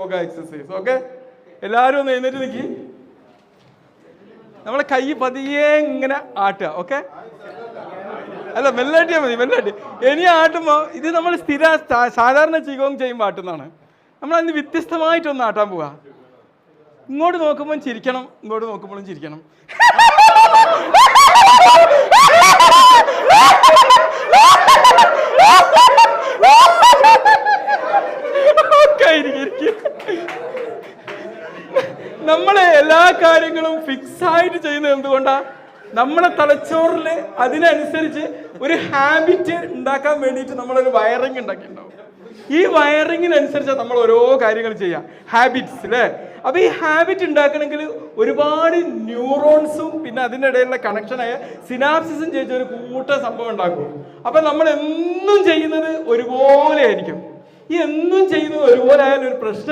Yoga exercise. Okay, എല്ലാവരും ഒന്ന് എഴുന്നേറ്റ് നിൽക്കി. നമ്മളെ കൈ പതിയെ ഇങ്ങനെ ആട്ടുക. ഓക്കെ, അല്ല മെല്ലാട്ടിയാ മതി, മെല്ലാട്ടി. ഇനി ആട്ടുമ്പോൾ ഇത് നമ്മൾ സാധാരണ ചികോങ് ചെയ്യുമ്പോൾ ആട്ടുന്നതാണ്. നമ്മളതിന് വ്യത്യസ്തമായിട്ടൊന്ന് ആട്ടാൻ പോവാ. ഇങ്ങോട്ട് നോക്കുമ്പോൾ ചിരിക്കണം, ഇങ്ങോട്ട് നോക്കുമ്പോഴും ചിരിക്കണം. നമ്മളെ എല്ലാ കാര്യങ്ങളും ഫിക്സ് ആയിട്ട് ചെയ്യുന്നത് എന്തുകൊണ്ടാ? നമ്മളെ തലച്ചോറിൽ അതിനനുസരിച്ച് ഒരു ഹാബിറ്റ് ഉണ്ടാക്കാൻ വേണ്ടിയിട്ട് നമ്മളൊരു വയറിങ് ഉണ്ടാക്കിയിട്ടുണ്ടാവും. ഈ വയറിങ്ങിനനുസരിച്ച് നമ്മൾ ഓരോ കാര്യങ്ങൾ ചെയ്യാം, ഹാബിറ്റ്സ് അല്ലേ. അപ്പൊ ഈ ഹാബിറ്റ് ഉണ്ടാക്കണമെങ്കിൽ ഒരുപാട് ന്യൂറോൺസും പിന്നെ അതിൻ്റെ ഇടയിലുള്ള കണക്ഷനായ സിനാപ്സിസും ചെയ്ത ഒരു കൂട്ട സംഭവം ഉണ്ടാക്കും. അപ്പൊ നമ്മൾ എന്നും ചെയ്യുന്നത് ഒരുപോലെ ആയിരിക്കും. ഈ എന്നും ചെയ്യുന്നത് ഒരുപോലെ ആയാലും ഒരു പ്രശ്നം